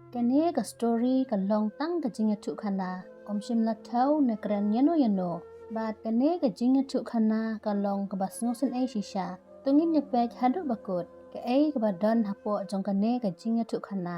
Kene ka story ka long tang ka jinga tu khana om shim la thau ne kran yano bat kene ka jinga tu khana ka long ka basngo sen ai shisha tungin ne pek hadu bakut ka ai ka badon hapo jong kene ka jinga tu khana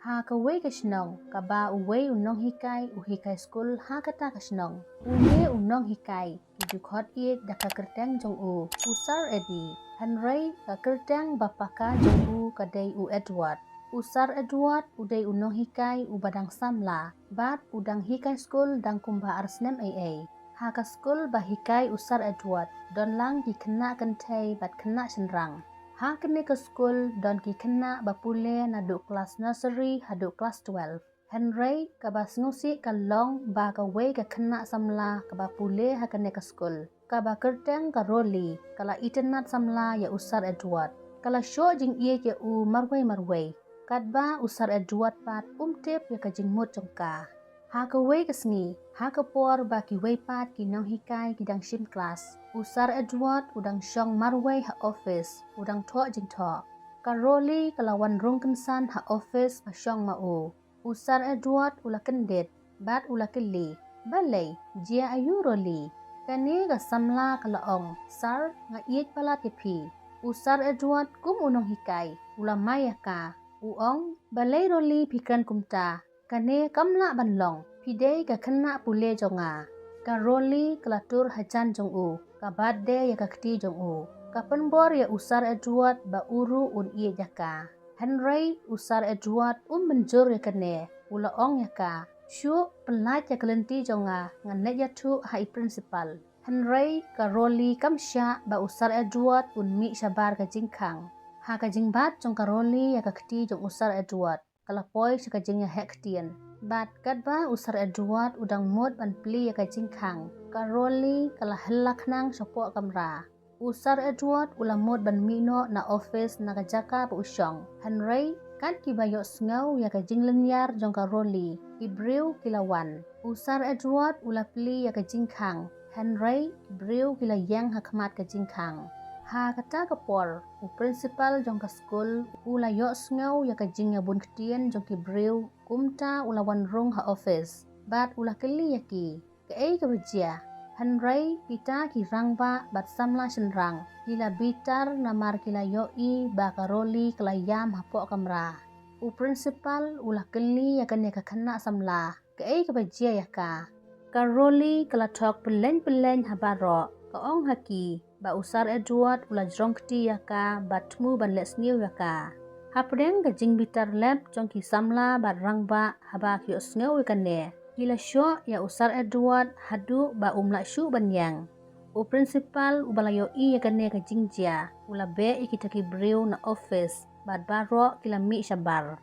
ha ka wei ka shnong ka ba u wei unong hikai school ha ka ta ka shnong u ye unong hikai du khot ye da ka kerteng jong u usar edi hanrei ka kerteng bapaka jong u ka dei u Edward Usar Edward udai unong hikai ubadang samla bat udang hikai school dang kumba arsnem AA haka school ba hikai usar Edward don lang ki kena Kynthei bat kena Shynrang ha kene ke school don ki kena bapule na du kelas nursery hadu kelas 12 Henry ka bas ngusi ka long ba ka wei ka kena samla ka bapule ha kene ke school ka ba kerteng ka roli kala internet samla ya usar Edward kala show jing ye ke u marwai Kadba usar Edward pat tip ya ka jingmut jongka. Ha ka wei kesngi, ha ka por ba ki wei pat ki nong hikai ki dang shim kelas. Usar Edward udang shong marwai ha office, udang to jing to. Ka roli kalawan rung kensan ha office ma shong ma u. Usar Edward ula kendit, bat ula keli. Balai, jia ayu roli. Kani ka samla kalaong, sar nga iet palat ke pi. Usar Edward kum unong hikai, ula maya ka. Uong balai roli pikan kumta kane kamla banlong pidei ka kena pule jonga ka roli kelatur hajan jong u ka bade ya ka kti jong u ka penbor ya usar Edward ba uru un ie jaka Henry usar Edward menjur ya kane ula ong ya ka shu pelaj ya kelenti jonga nganek ya tu hai principal Henry ka roli kamsha ba usar Edward mi sabar ka jingkang ha ka jingbat jong karoli ya ka kti jong usar Edward kala poi sa ka jing ya hektien bat kadba usar Edward udang mod ban pli ya ka jingkang karoli kala helak nang sopo kamra usar Edward ula mod ban mino na office na ka jaka pa usyong Henry kan ki bayo sngaw ya ka jinglenyar jong karoli ibriu kilawan usar Edward ula pli ya ka jingkang Henry ibriu kila yang hakmat ka jingkang ha kata kapor u principal jong ka school ula yo sngaw ya ka jing ya bun ktien jong ki brew kumta ula wan rung ha office bat ula keli ya ki ka ei ka bejia Henry kita ki rangba bat samla Shynrang kila bitar namar kila yo I ba karoli kala yam hapo kamra u principal ula keli ya kan ya ka kena samla ka ei ka bejia ya ka karoli kala tok pelen habaro ka ong haki ba usar Edward ula jongkti ya ka batmu ban les new ya ka hapdeng ka jing bitar lab jongki samla bat rangba haba kyo sngew ka ne kila sho ya usar Edward hadu ba umla shu banyang u principal ubalayo I ya ka ne ka jingjia ula be ikitaki brew na office bat baro kila mi shabar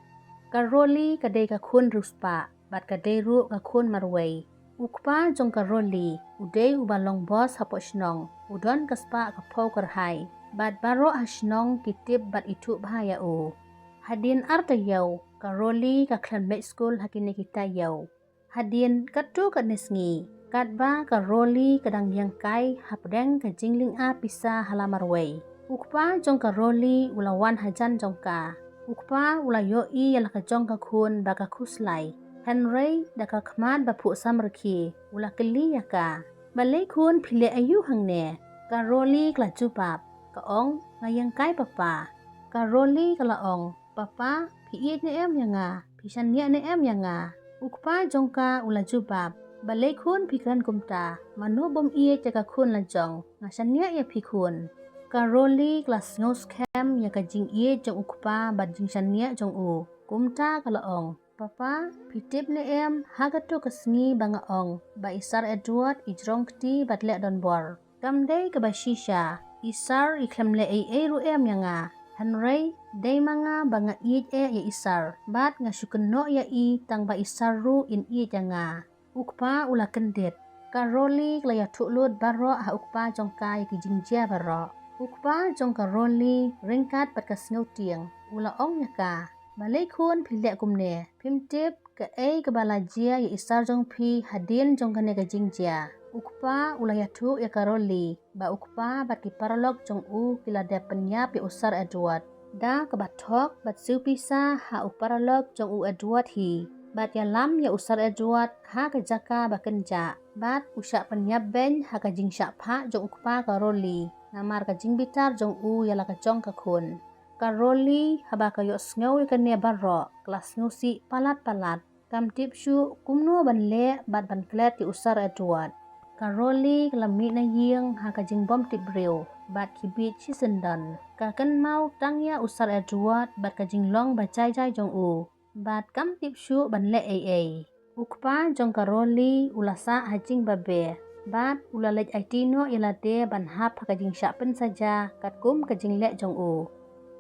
karoli kadai ka kun ruspa bat kadai ru ka kun marway ukpa jong karoli udai ubalong boss hapo shnong udon kaspa ka pau karhai bat baro hashnong kitip bat itu bahaya u hadin arta yau karoli ka clanmate school hakine kita yau hadin katu ka nesngi katba karoli kadang yang kai hapdeng ka jingling a pisa halamarway ukpa jong karoli ulawan hajan jongka ukpa ula yo I yala ka jong ka kun baka kuslai Henry daka kmat bapu samrki ula keli ya ka balai kun pile ayu hangne karoli kla jubab ka ong ngayang kai papa karoli kala ong papa pi iet ne em yanga pi shania ne em yanga ukpa jongka ula jubab balai kun pikran kumta mano bom iet jaka kun la jong ngashania ya pi kun karoli kla snows cam ya ka jing iet jong ukpa bat jing shania jong u kumta kala ong Papa, pitip ne em hagatu kesngi banga ong ba isar Edward ijrong kti bat lek don bor. Kamdei ke bashisha, isar iklam le ai ru em yanga. Henry, day manga banga iit ya isar, bat nga syukenno ya I tang ba isar ru in iit yanga. Ukpa ula kendit. Karoli klaya tuklut baro ha ukpa jongka ya kijingjia baro. Ukpa jongka roli ringkat bat kasngau tiang. Ula ong yaka. Balai kun pilek kumne pimtip ke ei ke balajia ya isar jong pi hadin jong kane ke jingjia ukpa ulayatu ya karoli ba ukpa bat ki paralog jong u kila de penyap ya usar Edward Da kebatok bat supisa ha uparalog jong u Edward hi. Bat ya lam ya usar Edward ha kejaka bakenja. Bat usyak penyabben ha kajing syakpa jong ukpa karoli. Namar kajing bitar jong u yala kajong kakun. Karoli haba kayok sngawi kene barok kelas ngusi palat-palat. Kam tipsyu kumno ban le bat ban klet di usar Edward. Karoli kelami na ying ha kajing bom tip breu bat kibit si sendan. Kaken mau tangya usar Edward bat kajing long bacai-jai jong u. Bat kam tipsyu ban le ai. Ukpa jong Karoli ulasa hajing babe. Bat ulalej aitino ilade ban hap kajing syapen saja katkum kajing le jong u.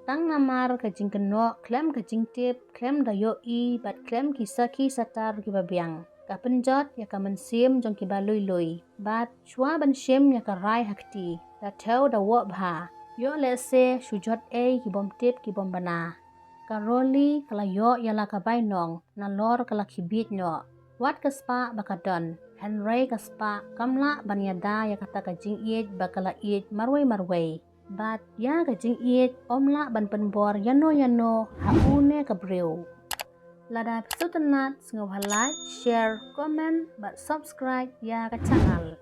Tang namar kajing kynnoh klem kajing tip klem dayoi bat klem kisaki satar kibabiang. Kapenjot ya kamensim jong kibalui-lui. Bat shua ban sim ya karai hakti. Da teu da wok bha. Yo lese sujot kibom tip kibom bana. Karoli kala yo yala kabai nong nalor kala kibit no. Wat kaspa bakadon. Henry kaspa kamla ban yada ya kata kajing iet bakala iet marway. Bat ya kajing iet omla ban penbor yano haune kabreu. Lada episode tenat, like, share, comment, bat subscribe ya ke channel.